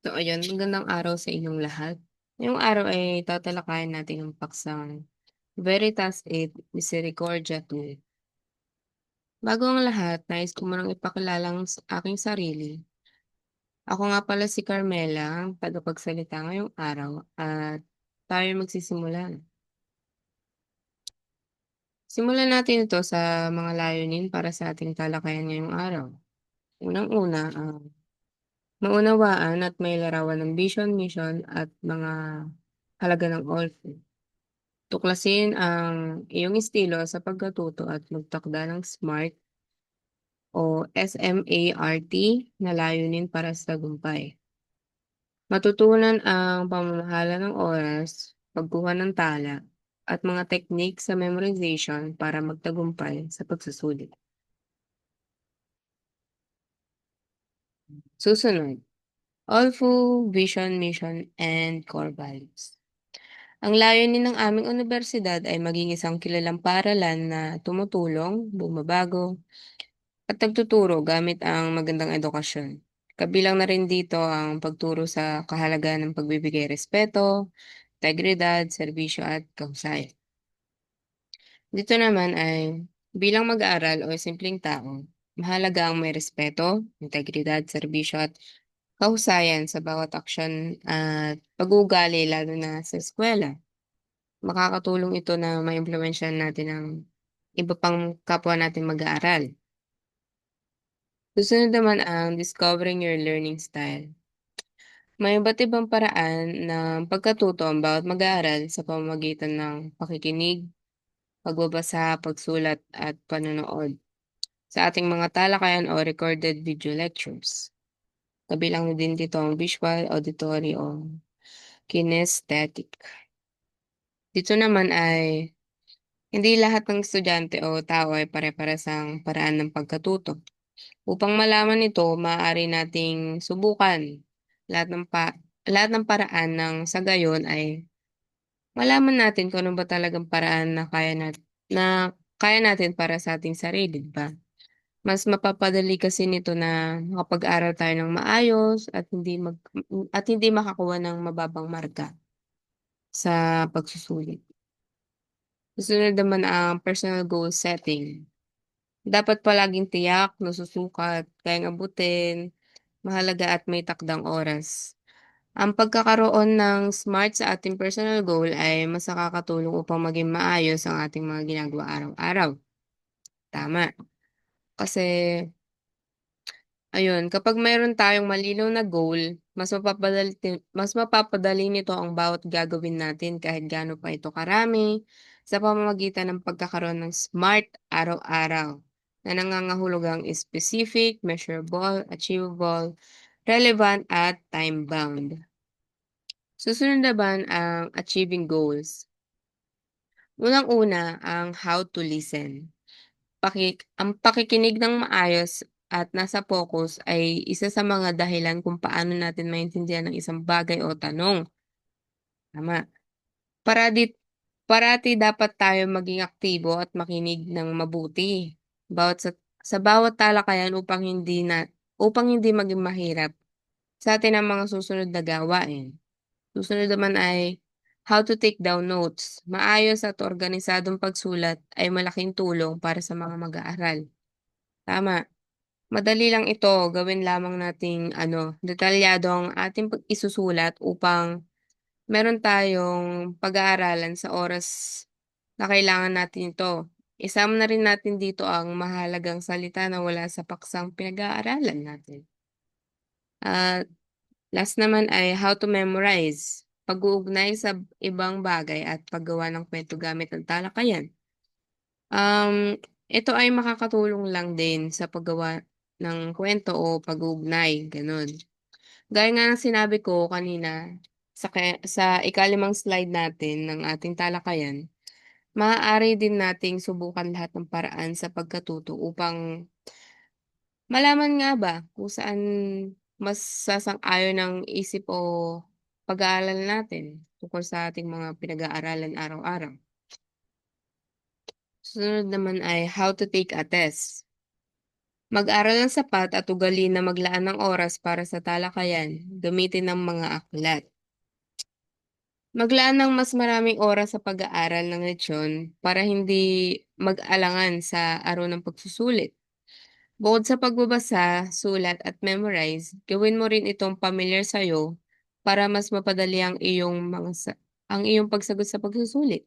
So ayun, magandang araw sa inyong lahat. Ngayong araw ay tatalakayin natin ang paksang Veritas et Misericordia 2. Bago ang lahat, nais ko munang ipakilala ang aking sarili. Ako nga pala si Carmela, ang tagapagsalita ngayong araw at tayo magsisimula. Simulan natin ito sa mga layunin para sa ating talakayan ngayong araw. Unang-una, maunawaan at may larawan ng vision, mission at mga halaga ng OLFE. Tuklasin ang iyong estilo sa pagkatuto at magtakda ng SMART o SMART na layunin para sa tagumpay. Matutunan ang pamamahala ng oras, pagkuha ng tala, at mga technique sa memorization para magtagumpay sa pagsusulit. Susunod, All-Full Vision, Mission, and Core Values. Ang layunin ng aming unibersidad ay maging isang kilalang paaralan na tumutulong, bumabago, at nagtuturo gamit ang magandang edukasyon. Kabilang na rin dito ang pagturo sa kahalagahan ng pagbibigay respeto, integridad, serbisyo at kahusayan. Dito naman ay bilang mag-aaral o simpleng tao, mahalaga ang may respeto, integridad, serbisyo at kahusayan sa bawat aksyon at pag-uugali lalo na sa eskwela. Makakatulong ito na maimpluwensyahan natin ang iba pang kapwa natin mag-aaral. Susunod naman ang discovering your learning style. May iba't ibang paraan ng pagkatuto ang bawat mag-aaral sa pamamagitan ng pakikinig, pagbabasa, pagsulat, at panonood sa ating mga talakayan o recorded video lectures. Kabilang na din dito ang visual, auditory, o kinesthetic. Dito naman ay hindi lahat ng estudyante o tao ay pare-pares ang paraan ng pagkatuto. Upang malaman ito, maaari nating subukan lahat ng pa lahat ng paraan ng sa gayon ay malaman natin kung ano ba talagang paraan na kaya natin para sa ating sarili, 'di ba? Mas mapapadali kasi nito na makapag-aral tayo ng maayos at hindi makakuha ng mababang marka sa pagsusulit. Susunod naman ang personal goal setting. Dapat palaging tiyak, nasusukat, kayang abutin, mahalaga at may takdang oras. Ang pagkakaroon ng SMART sa ating personal goal ay mas nakakatulong upang maging maayos ang ating mga ginagawa araw-araw. Tama. Kasi, ayun, kapag mayroon tayong malinaw na goal, mas mapapadali nito ang bawat gagawin natin kahit gaano pa ito karami sa pamamagitan ng pagkakaroon ng SMART araw-araw na nangangahulugang specific, measurable, achievable, relevant at time-bound. Susunod naman ang achieving goals. Unang-una ang how to listen. Ang pakikinig ng maayos at nasa focus ay isa sa mga dahilan kung paano natin maintindihan ang isang bagay o tanong. Tama. Parati, parati dapat tayo maging aktibo at makinig ng mabuti. Sa bawat talakayan upang hindi maging mahirap sa atin ang mga susunod na gawain. Susunod naman ay how to take down notes. Maayos at organisadong pagsulat ay malaking tulong para sa mga mag-aaral. Tama. Madali lang ito, gawin lamang nating detalyado ang ating isusulat upang meron tayong pag-aaralan sa oras na kailangan natin ito. Isama na rin natin dito ang mahalagang salita na wala sa paksang pinag-aaralan natin. At last naman ay how to memorize. Pag-uugnay sa ibang bagay at paggawa ng kwento gamit ang talakayan. Ito ay makakatulong lang din sa paggawa ng kwento o pag-uugnay, gano'n. Gaya nga ng sinabi ko kanina sa ikalimang slide natin ng ating talakayan, maaari din nating subukan lahat ng paraan sa pagkatuto upang malaman nga ba kung saan mas sasang-ayon ang isip o pag-aaral natin tungkol sa ating mga pinag-aaralan araw-araw. Susunod naman ay how to take a test. Mag-aral ng sapat at ugaliin na maglaan ng oras para sa talakayan, gamitin ng mga aklat. Maglaan ng mas maraming oras sa pag-aaral ng letsyon para hindi mag-alangan sa araw ng pagsusulit. Bukod sa pagbabasa, sulat at memorize, gawin mo rin itong familiar sa'yo para mas mapadali ang iyong pagsagot sa pagsusulit.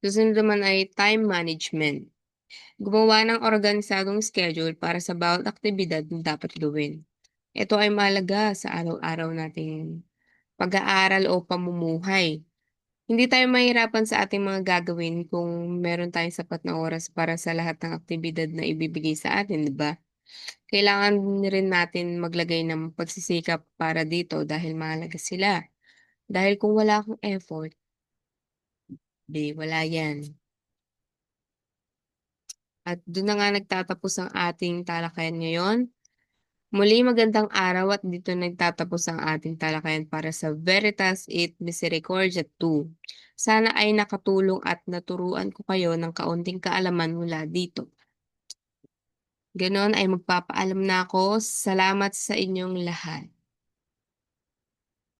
Susunod naman ay time management. Gumawa ng organisadong schedule para sa bawat aktibidad na dapat gawin. Ito ay mahalaga sa araw-araw nating pag-aaral o pamumuhay. Hindi tayo mahihirapan sa ating mga gagawin kung meron tayong sapat na oras para sa lahat ng aktibidad na ibibigay sa atin, 'di ba? Kailangan rin natin maglagay ng pagsisikap para dito dahil mahalaga sila. Dahil kung wala akong effort, 'di wala 'yan. At dun na nga nagtatapos ang ating talakayan ngayon. Muli magandang araw at dito nagtatapos ang ating talakayan para sa Veritas et Misericordia 2. Sana ay nakatulong at naturuan ko kayo ng kaunting kaalaman mula dito. Ganoon ay magpapaalam na ako. Salamat sa inyong lahat.